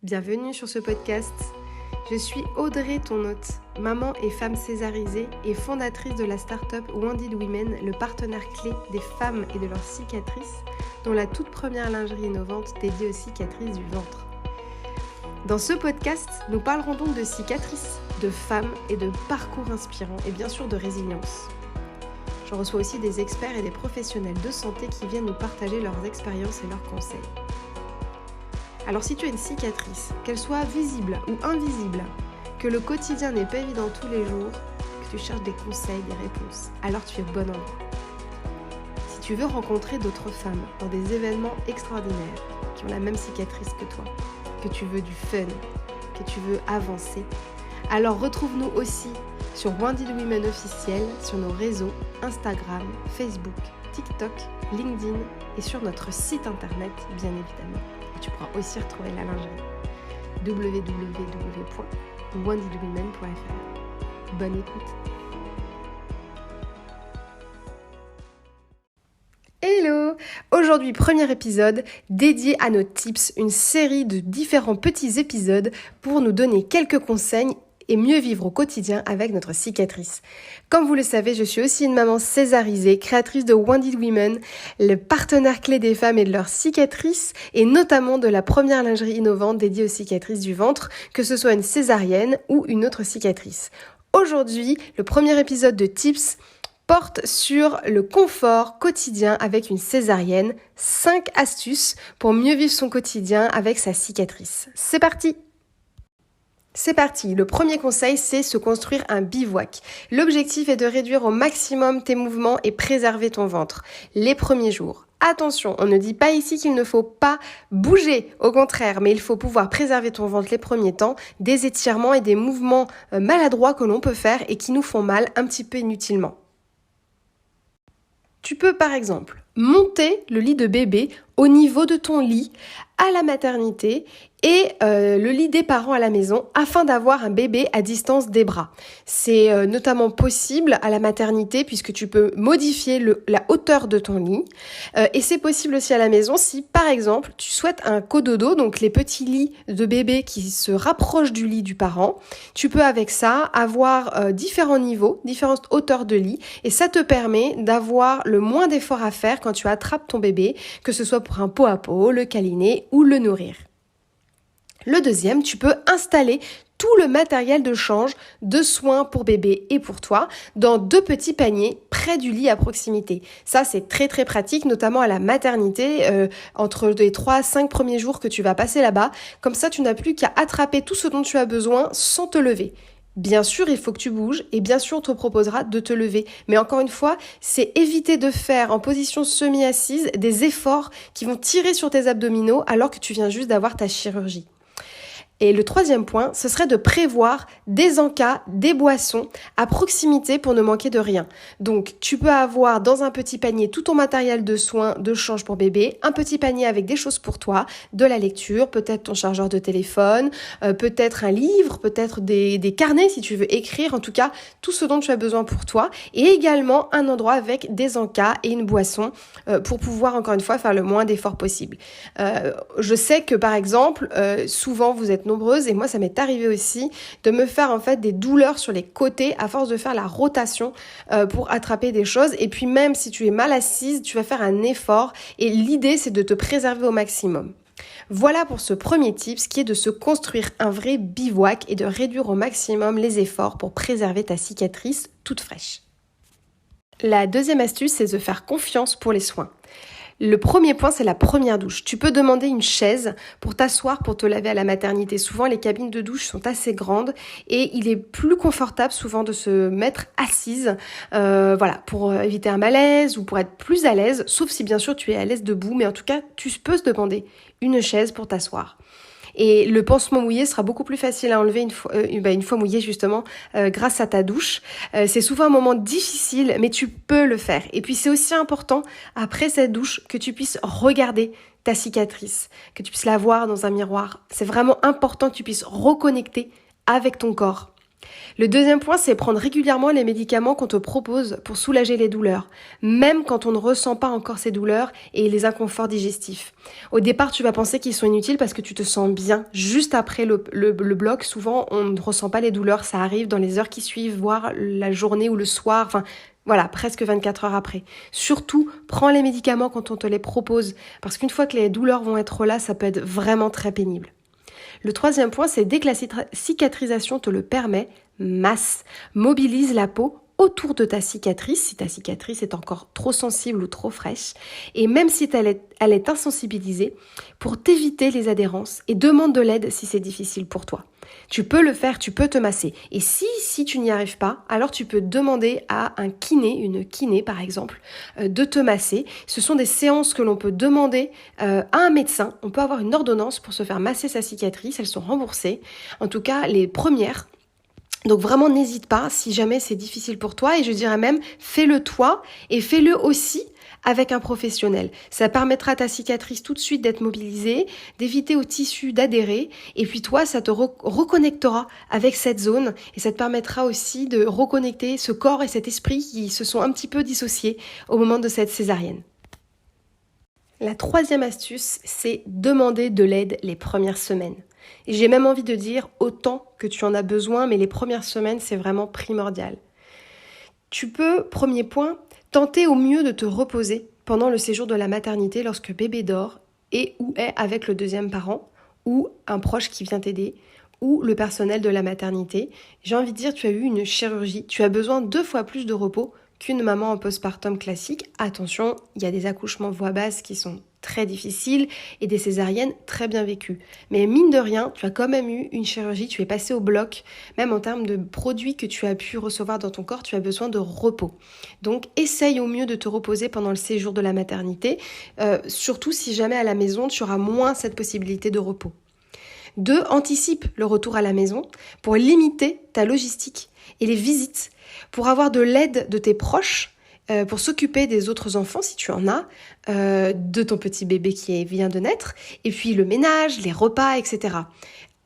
Bienvenue sur ce podcast. Je suis Audrey, ton hôte, maman et femme césarisée et fondatrice de la start-up Wounded Women, le partenaire clé des femmes et de leurs cicatrices, dont la toute première lingerie innovante dédiée aux cicatrices du ventre. Dans ce podcast, nous parlerons donc de cicatrices, de femmes et de parcours inspirants et bien sûr de résilience. Je reçois aussi des experts et des professionnels de santé qui viennent nous partager leurs expériences et leurs conseils. Alors si tu as une cicatrice, qu'elle soit visible ou invisible, que le quotidien n'est pas évident tous les jours, que tu cherches des conseils, des réponses, alors tu es au bon endroit. Si tu veux rencontrer d'autres femmes dans des événements extraordinaires, qui ont la même cicatrice que toi, que tu veux du fun, que tu veux avancer, alors retrouve-nous aussi sur Wounded Women officiel, sur nos réseaux Instagram, Facebook, TikTok, LinkedIn et sur notre site internet bien évidemment. Tu pourras aussi retrouver la lingerie www.woundedwomen.fr. Bonne écoute. Hello! Aujourd'hui, premier épisode dédié à nos tips, une série de différents petits épisodes pour nous donner quelques conseils et mieux vivre au quotidien avec notre cicatrice. Comme vous le savez, je suis aussi une maman césarisée, créatrice de Wounded Women, le partenaire clé des femmes et de leurs cicatrices, et notamment de la première lingerie innovante dédiée aux cicatrices du ventre, que ce soit une césarienne ou une autre cicatrice. Aujourd'hui, le premier épisode de Tips porte sur le confort quotidien avec une césarienne, 5 astuces pour mieux vivre son quotidien avec sa cicatrice. C'est parti! C'est parti, le premier conseil, c'est se construire un bivouac. L'objectif est de réduire au maximum tes mouvements et préserver ton ventre les premiers jours. Attention, on ne dit pas ici qu'il ne faut pas bouger, au contraire, mais il faut pouvoir préserver ton ventre les premiers temps, des étirements et des mouvements maladroits que l'on peut faire et qui nous font mal un petit peu inutilement. Tu peux par exemple monter le lit de bébé au niveau de ton lit à la maternité et le lit des parents à la maison afin d'avoir un bébé à distance des bras. C'est notamment possible à la maternité puisque tu peux modifier la hauteur de ton lit et c'est possible aussi à la maison si par exemple tu souhaites un cododo, donc les petits lits de bébé qui se rapprochent du lit du parent. Tu peux avec ça avoir différents niveaux, différentes hauteurs de lit et ça te permet d'avoir le moins d'efforts à faire quand tu attrapes ton bébé, que ce soit pour un pot à pot, le câliner ou le nourrir. Le deuxième, tu peux installer tout le matériel de change, de soins pour bébé et pour toi dans 2 petits paniers près du lit à proximité. Ça, c'est très très pratique, notamment à la maternité, entre les 3 à 5 premiers jours que tu vas passer là-bas. Comme ça, tu n'as plus qu'à attraper tout ce dont tu as besoin sans te lever. Bien sûr, il faut que tu bouges et bien sûr, on te proposera de te lever. Mais encore une fois, c'est éviter de faire en position semi-assise des efforts qui vont tirer sur tes abdominaux alors que tu viens juste d'avoir ta chirurgie. Et le troisième point, ce serait de prévoir des encas, des boissons à proximité pour ne manquer de rien. Donc, tu peux avoir dans un petit panier tout ton matériel de soins, de change pour bébé, un petit panier avec des choses pour toi, de la lecture, peut-être ton chargeur de téléphone, peut-être un livre, peut-être des carnets si tu veux écrire, en tout cas, tout ce dont tu as besoin pour toi. Et également un endroit avec des encas et une boisson pour pouvoir, encore une fois, faire le moins d'efforts possible. Je sais que, par exemple, souvent, vous êtes nombreuses et moi ça m'est arrivé aussi de me faire en fait des douleurs sur les côtés à force de faire la rotation pour attraper des choses et puis même si tu es mal assise tu vas faire un effort et l'idée c'est de te préserver au maximum. Voilà pour ce premier tip, ce qui est de se construire un vrai bivouac et de réduire au maximum les efforts pour préserver ta cicatrice toute fraîche. La deuxième astuce c'est de faire confiance pour les soins. Le premier point, c'est la première douche. Tu peux demander une chaise pour t'asseoir, pour te laver à la maternité. Souvent, les cabines de douche sont assez grandes et il est plus confortable souvent de se mettre assise, pour éviter un malaise ou pour être plus à l'aise, sauf si bien sûr tu es à l'aise debout, mais en tout cas, tu peux se demander une chaise pour t'asseoir. Et le pansement mouillé sera beaucoup plus facile à enlever une fois mouillé justement grâce à ta douche. C'est souvent un moment difficile, mais tu peux le faire. Et puis c'est aussi important, après cette douche, que tu puisses regarder ta cicatrice, que tu puisses la voir dans un miroir. C'est vraiment important que tu puisses reconnecter avec ton corps. Le deuxième point, c'est prendre régulièrement les médicaments qu'on te propose pour soulager les douleurs, même quand on ne ressent pas encore ces douleurs et les inconforts digestifs. Au départ, tu vas penser qu'ils sont inutiles parce que tu te sens bien. Juste après le bloc, souvent, on ne ressent pas les douleurs. Ça arrive dans les heures qui suivent, voire la journée ou le soir, enfin... Voilà, presque 24 heures après. Surtout, prends les médicaments quand on te les propose, parce qu'une fois que les douleurs vont être là, ça peut être vraiment très pénible. Le troisième point, c'est dès que la cicatrisation te le permet, masse, mobilise la peau autour de ta cicatrice, si ta cicatrice est encore trop sensible ou trop fraîche, et même si elle est insensibilisée, pour t'éviter les adhérences et demande de l'aide si c'est difficile pour toi. Tu peux le faire, tu peux te masser. Et si tu n'y arrives pas, alors tu peux demander à un kiné, une kiné par exemple, de te masser. Ce sont des séances que l'on peut demander à un médecin. On peut avoir une ordonnance pour se faire masser sa cicatrice, elles sont remboursées. En tout cas, les premières. Donc vraiment, n'hésite pas si jamais c'est difficile pour toi et je dirais même, fais-le toi et fais-le aussi avec un professionnel. Ça permettra à ta cicatrice tout de suite d'être mobilisée, d'éviter au tissu d'adhérer et puis toi, ça te reconnectera avec cette zone et ça te permettra aussi de reconnecter ce corps et cet esprit qui se sont un petit peu dissociés au moment de cette césarienne. La troisième astuce, c'est demander de l'aide les premières semaines. Et j'ai même envie de dire autant que tu en as besoin, mais les premières semaines, c'est vraiment primordial. Tu peux, premier point, tenter au mieux de te reposer pendant le séjour de la maternité lorsque bébé dort et ou est avec le deuxième parent ou un proche qui vient t'aider ou le personnel de la maternité. J'ai envie de dire, tu as eu une chirurgie, tu as besoin 2 fois plus de repos qu'une maman en postpartum classique. Attention, il y a des accouchements voix basse qui sont très difficiles et des césariennes très bien vécues. Mais mine de rien, tu as quand même eu une chirurgie, tu es passé au bloc, même en termes de produits que tu as pu recevoir dans ton corps, tu as besoin de repos. Donc essaye au mieux de te reposer pendant le séjour de la maternité, surtout si jamais à la maison, tu auras moins cette possibilité de repos. 2, anticipe le retour à la maison pour limiter ta logistique et les visites, pour avoir de l'aide de tes proches, pour s'occuper des autres enfants si tu en as, de ton petit bébé qui vient de naître, et puis le ménage, les repas, etc.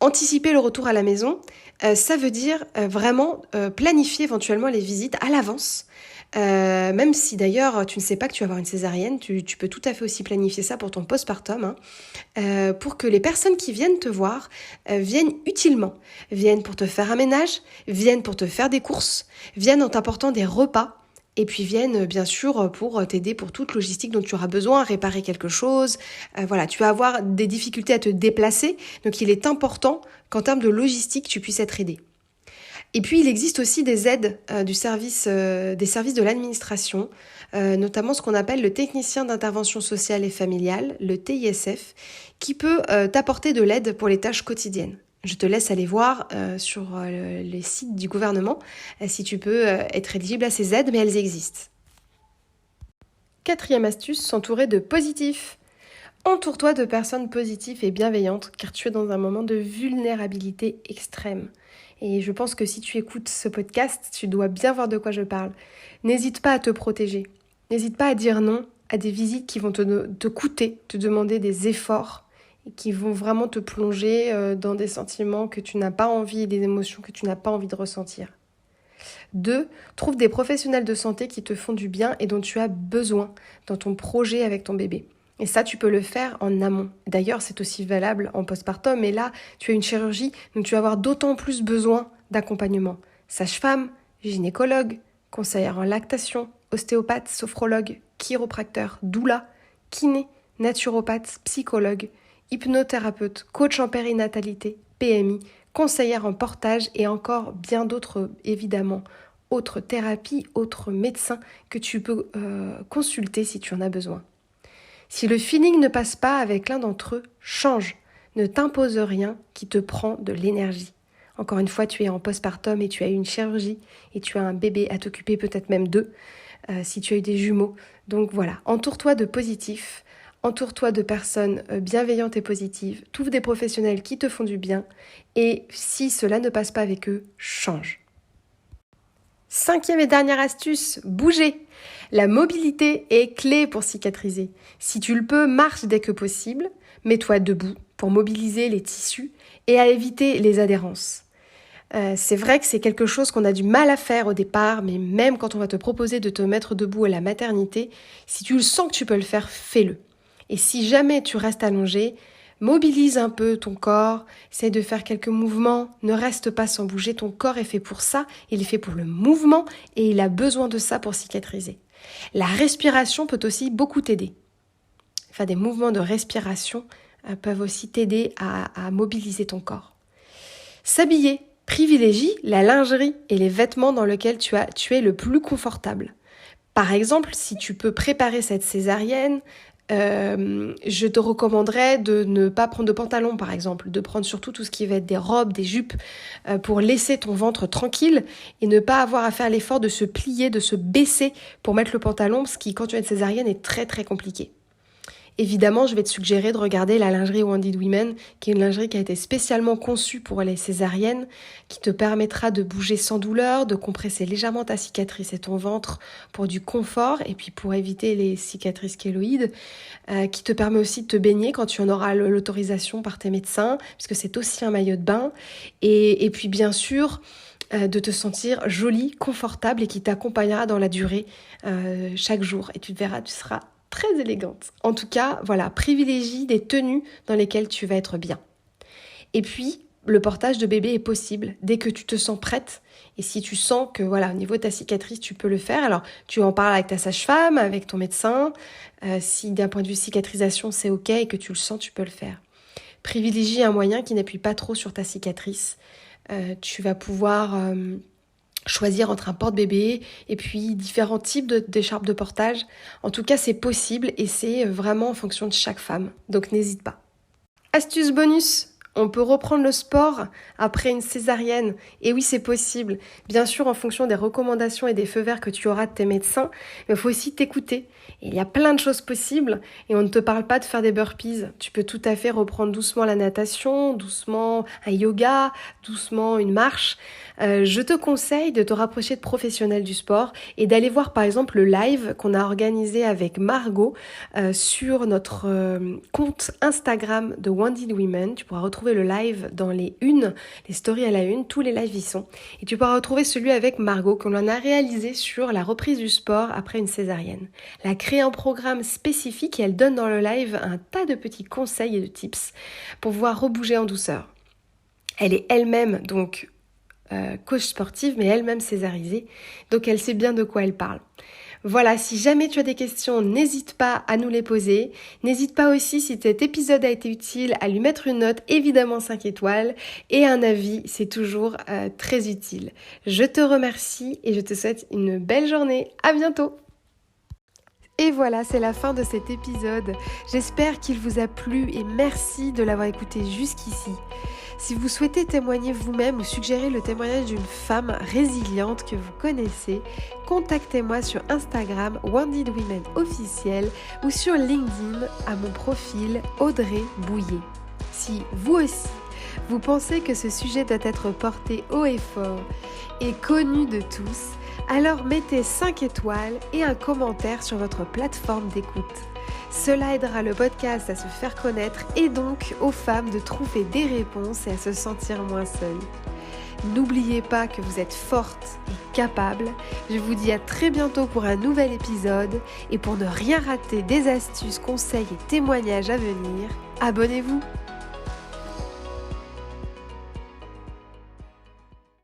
Anticiper le retour à la maison, ça veut dire vraiment planifier éventuellement les visites à l'avance. Même si d'ailleurs tu ne sais pas que tu vas avoir une césarienne, tu peux tout à fait aussi planifier ça pour ton postpartum, pour que les personnes qui viennent te voir viennent utilement, viennent pour te faire un ménage, viennent pour te faire des courses, viennent en t'apportant des repas, et puis viennent bien sûr pour t'aider pour toute logistique dont tu auras besoin, réparer quelque chose. Voilà, tu vas avoir des difficultés à te déplacer, donc il est important qu'en termes de logistique, tu puisses être aidé. Et puis il existe aussi des aides des services de l'administration, notamment ce qu'on appelle le technicien d'intervention sociale et familiale, le TISF, qui peut t'apporter de l'aide pour les tâches quotidiennes. Je te laisse aller voir sur les sites du gouvernement si tu peux être éligible à ces aides, mais elles existent. 4e astuce, s'entourer de positifs. Entoure-toi de personnes positives et bienveillantes, car tu es dans un moment de vulnérabilité extrême. Et je pense que si tu écoutes ce podcast, tu dois bien voir de quoi je parle. N'hésite pas à te protéger. N'hésite pas à dire non à des visites qui vont te coûter, te demander des efforts et qui vont vraiment te plonger dans des sentiments que tu n'as pas envie et des émotions que tu n'as pas envie de ressentir. 2, trouve des professionnels de santé qui te font du bien et dont tu as besoin dans ton projet avec ton bébé. Et ça, tu peux le faire en amont. D'ailleurs, c'est aussi valable en postpartum, mais là, tu as une chirurgie, donc tu vas avoir d'autant plus besoin d'accompagnement. Sage-femme, gynécologue, conseillère en lactation, ostéopathe, sophrologue, chiropracteur, doula, kiné, naturopathe, psychologue, hypnothérapeute, coach en périnatalité, PMI, conseillère en portage et encore bien d'autres, évidemment, autres thérapies, autres médecins que tu peux consulter si tu en as besoin. Si le feeling ne passe pas avec l'un d'entre eux, change. Ne t'impose rien qui te prend de l'énergie. Encore une fois, tu es en postpartum et tu as eu une chirurgie et tu as un bébé à t'occuper, peut-être même 2, si tu as eu des jumeaux. Donc voilà, entoure-toi de positifs, entoure-toi de personnes bienveillantes et positives, trouve des professionnels qui te font du bien et si cela ne passe pas avec eux, change. 5e et dernière astuce, bouger. La mobilité est clé pour cicatriser. Si tu le peux, marche dès que possible, mets-toi debout pour mobiliser les tissus et à éviter les adhérences. C'est vrai que c'est quelque chose qu'on a du mal à faire au départ, mais même quand on va te proposer de te mettre debout à la maternité, si tu le sens que tu peux le faire, fais-le. Et si jamais tu restes allongé, mobilise un peu ton corps, essaye de faire quelques mouvements, ne reste pas sans bouger, ton corps est fait pour ça, il est fait pour le mouvement et il a besoin de ça pour cicatriser. La respiration peut aussi beaucoup t'aider. Faire des mouvements de respiration peuvent aussi t'aider à mobiliser ton corps. S'habiller. Privilégie la lingerie et les vêtements dans lesquels tu es le plus confortable. Par exemple, si tu peux préparer cette césarienne, je te recommanderais de ne pas prendre de pantalon, par exemple, de prendre surtout tout ce qui va être des robes, des jupes, pour laisser ton ventre tranquille et ne pas avoir à faire l'effort de se plier, de se baisser pour mettre le pantalon, ce qui, quand tu as une césarienne, est très très compliqué. Évidemment, je vais te suggérer de regarder la lingerie Wounded Women, qui est une lingerie qui a été spécialement conçue pour les césariennes, qui te permettra de bouger sans douleur, de compresser légèrement ta cicatrice et ton ventre pour du confort et puis pour éviter les cicatrices kéloïdes, qui te permet aussi de te baigner quand tu en auras l'autorisation par tes médecins, puisque c'est aussi un maillot de bain. Et puis bien sûr, de te sentir jolie, confortable et qui t'accompagnera dans la durée chaque jour. Et tu verras, tu seras très élégante. En tout cas, voilà, privilégie des tenues dans lesquelles tu vas être bien. Et puis, le portage de bébé est possible dès que tu te sens prête. Et si tu sens que, voilà, au niveau de ta cicatrice, tu peux le faire, alors tu en parles avec ta sage-femme, avec ton médecin. Si d'un point de vue cicatrisation, c'est OK et que tu le sens, tu peux le faire. Privilégie un moyen qui n'appuie pas trop sur ta cicatrice. Tu vas pouvoir choisir entre un porte-bébé et puis différents types d'écharpes de portage. En tout cas, c'est possible et c'est vraiment en fonction de chaque femme. Donc n'hésite pas. Astuce bonus, on peut reprendre le sport après une césarienne. Et oui, c'est possible. Bien sûr, en fonction des recommandations et des feux verts que tu auras de tes médecins, mais il faut aussi t'écouter. Et il y a plein de choses possibles et on ne te parle pas de faire des burpees. Tu peux tout à fait reprendre doucement la natation, doucement un yoga, doucement une marche. Je te conseille de te rapprocher de professionnels du sport et d'aller voir par exemple le live qu'on a organisé avec Margot sur notre compte Instagram de Wounded Women. Tu pourras retrouver le live dans les stories à la une, tous les lives y sont. Et tu pourras retrouver celui avec Margot qu'on en a réalisé sur la reprise du sport après une césarienne. Elle a créé un programme spécifique et elle donne dans le live un tas de petits conseils et de tips pour pouvoir rebouger en douceur. Elle est elle-même donc coach sportive, mais elle-même césarisée, donc elle sait bien de quoi elle parle. Voilà, si jamais tu as des questions, n'hésite pas à nous les poser. N'hésite pas aussi, si cet épisode a été utile, à lui mettre une note, évidemment 5 étoiles, et un avis, c'est toujours très utile. Je te remercie et je te souhaite une belle journée. À bientôt! Et voilà, c'est la fin de cet épisode. J'espère qu'il vous a plu et merci de l'avoir écouté jusqu'ici. Si vous souhaitez témoigner vous-même ou suggérer le témoignage d'une femme résiliente que vous connaissez, contactez-moi sur Instagram Wounded Women officiel ou sur LinkedIn à mon profil Audrey Bouillet. Si vous aussi, vous pensez que ce sujet doit être porté haut et fort et connu de tous, alors mettez 5 étoiles et un commentaire sur votre plateforme d'écoute. Cela aidera le podcast à se faire connaître et donc aux femmes de trouver des réponses et à se sentir moins seules. N'oubliez pas que vous êtes forte et capable. Je vous dis à très bientôt pour un nouvel épisode et pour ne rien rater des astuces, conseils et témoignages à venir, abonnez-vous.